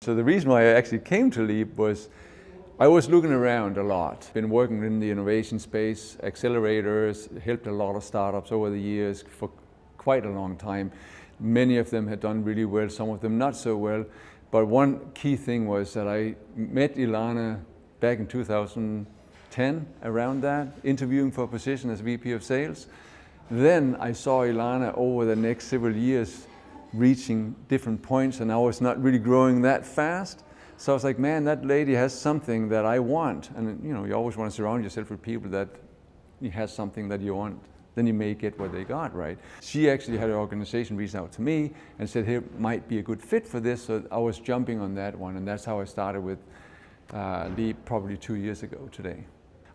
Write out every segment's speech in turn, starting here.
So the reason why I actually came to Leap was I was looking around a lot. Been working in the innovation space, accelerators, helped a lot of startups over the years for quite a long time. Many of them had done really well, some of them not so well. But one key thing was that I met Ilana back in 2010, around that, interviewing for a position as VP of Sales. Then I saw Ilana over the next several years reaching different points, and I was not really growing that fast. So I was like, man, that lady has something that I want. And you always want to surround yourself with people that has something that you want. Then you may get what they got, right? She actually had an organization reach out to me and said, hey, might be a good fit for this. So I was jumping on that one, and that's how I started with Leap probably 2 years ago today.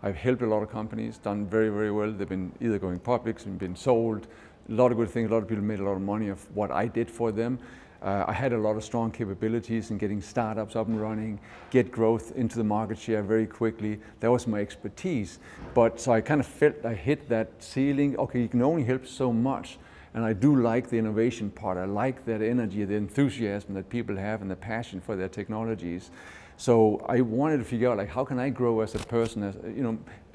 I've helped a lot of companies, done very, very well. They've been either going public and been sold. A lot of good things. A lot of people made a lot of money of what I did for them. I had a lot of strong capabilities in getting startups up and running, get growth into the market share very quickly. That was my expertise. But so I kind of felt I hit that ceiling. Okay, you can only help so much. And I do like the innovation part. I like that energy, the enthusiasm that people have and the passion for their technologies. So I wanted to figure out, like, how can I grow as a person, as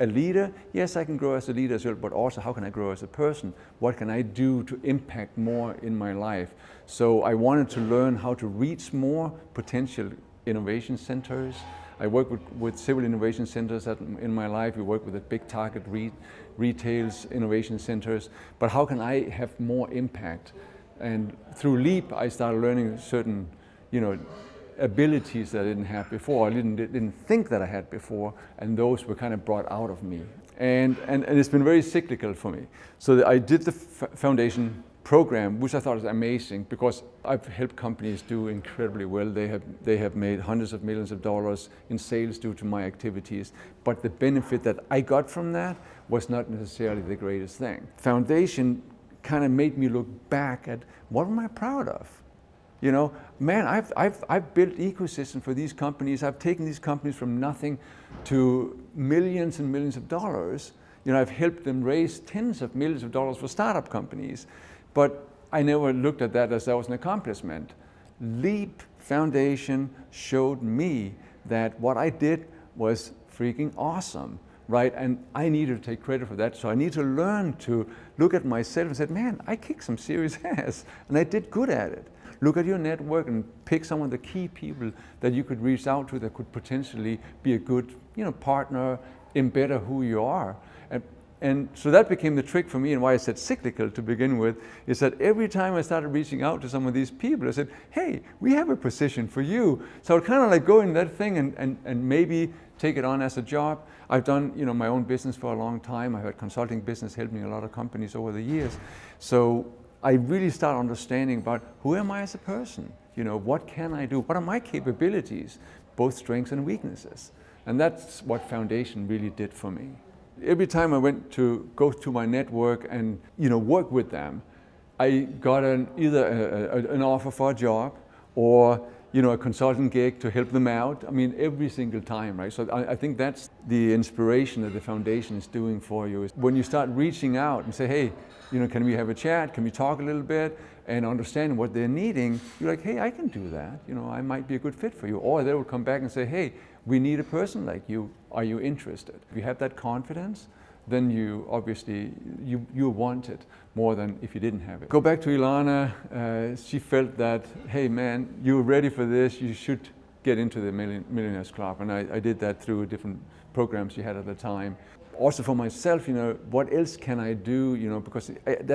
a leader? Yes, I can grow as a leader as well, but also how can I grow as a person? What can I do to impact more in my life? So I wanted to learn how to reach more potential innovation centers. I work with several innovation centers in my life. We work with the big target retails, innovation centers. But how can I have more impact? And through Leap, I started learning certain, abilities that I didn't have before. I didn't think that I had before, and those were kind of brought out of me. And it's been very cyclical for me. So I did the foundation program, which I thought was amazing because I've helped companies do incredibly well. They have made hundreds of millions of dollars in sales due to my activities. But the benefit that I got from that was not necessarily the greatest thing. Foundation kind of made me look back at what am I proud of? Man, I've built ecosystems for these companies. I've taken these companies from nothing to millions and millions of dollars. I've helped them raise tens of millions of dollars for startup companies. But I never looked at that as that was an accomplishment. Leap Foundation showed me that what I did was freaking awesome, right? And I needed to take credit for that. So I need to learn to look at myself and say, man, I kicked some serious ass, and I did good at it. Look at your network and pick some of the key people that you could reach out to that could potentially be a good, partner, embed who you are. And so that became the trick for me, and why I said cyclical to begin with, is that every time I started reaching out to some of these people, I said, hey, we have a position for you. So I'd kind of like go in that thing and maybe take it on as a job. I've done my own business for a long time. I've had consulting business helping a lot of companies over the years. So I really start understanding about who am I as a person? What can I do? What are my capabilities, both strengths and weaknesses? And that's what Foundation really did for me. Every time I went to go to my network and work with them, I got either an offer for a job or a consultant gig to help them out. I mean, every single time, right? So I think that's the inspiration that the Foundation is doing for you. Is when you start reaching out and say, hey, can we have a chat? Can we talk a little bit? And understand what they're needing, you're like, hey, I can do that. I might be a good fit for you. Or they will come back and say, hey, we need a person like you. Are you interested? If you have that confidence, then you obviously, you want it more than if you didn't have it. Go back to Ilana. She felt that, hey man, you're ready for this. You should get into the Millionaires Club. And I did that through different programs she had at the time. Also for myself, what else can I do? Because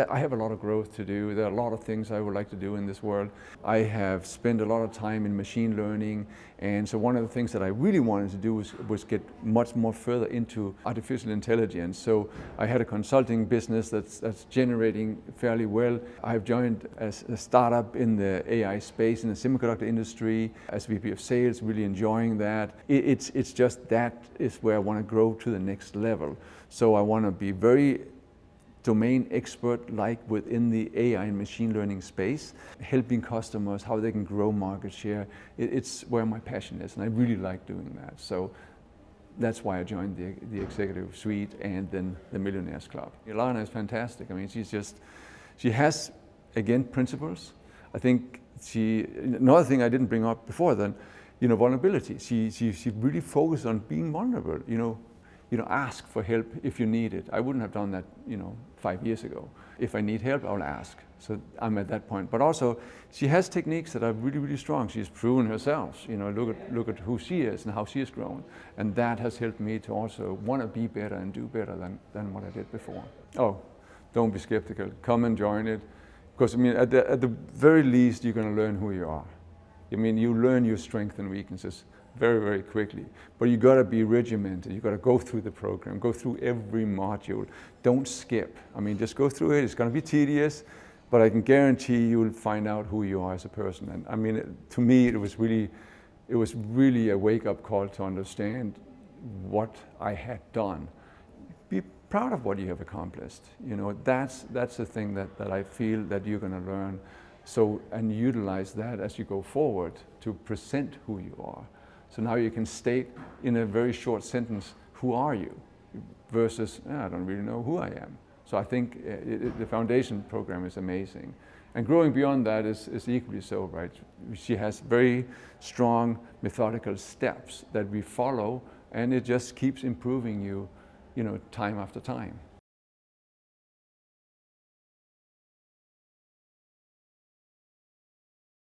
I have a lot of growth to do. There are a lot of things I would like to do in this world. I have spent a lot of time in machine learning, and so one of the things that I really wanted to do was get much more further into artificial intelligence. So I had a consulting business that's generating fairly well. I've joined as a startup in the AI space in the semiconductor industry as VP of Sales, really enjoying that. It's just that is where I want to grow to the next level. So I want to be very domain expert like within the AI and machine learning space, helping customers how they can grow market share. It's where my passion is, and I really like doing that. So that's why I joined the executive suite and then the Millionaires Club. Ilana is fantastic. I mean, she has, again, principles. I think Another thing I didn't bring up before then, vulnerability. She really focused on being vulnerable. Ask for help if you need it. I wouldn't have done that, 5 years ago. If I need help, I'll ask. So I'm at that point. But also, she has techniques that are really, really strong. She's proven herself. Look at who she is and how she has grown. And that has helped me to also want to be better and do better than what I did before. Oh, don't be skeptical. Come and join it. Because at the very least, you're going to learn who you are. You learn your strengths and weaknesses very, very quickly. But you got to be regimented. You got to go through the program, go through every module. Don't skip. Just go through it. It's going to be tedious, but I can guarantee you'll find out who you are as a person. And to me, it was really a wake-up call to understand what I had done. Be proud of what you have accomplished. That's the thing that I feel that you're going to learn. And utilize that as you go forward to present who you are. So now you can state in a very short sentence, who are you? Versus, I don't really know who I am. So I think the foundation program is amazing. And growing beyond that is equally so, right? She has very strong methodical steps that we follow, and it just keeps improving you, time after time.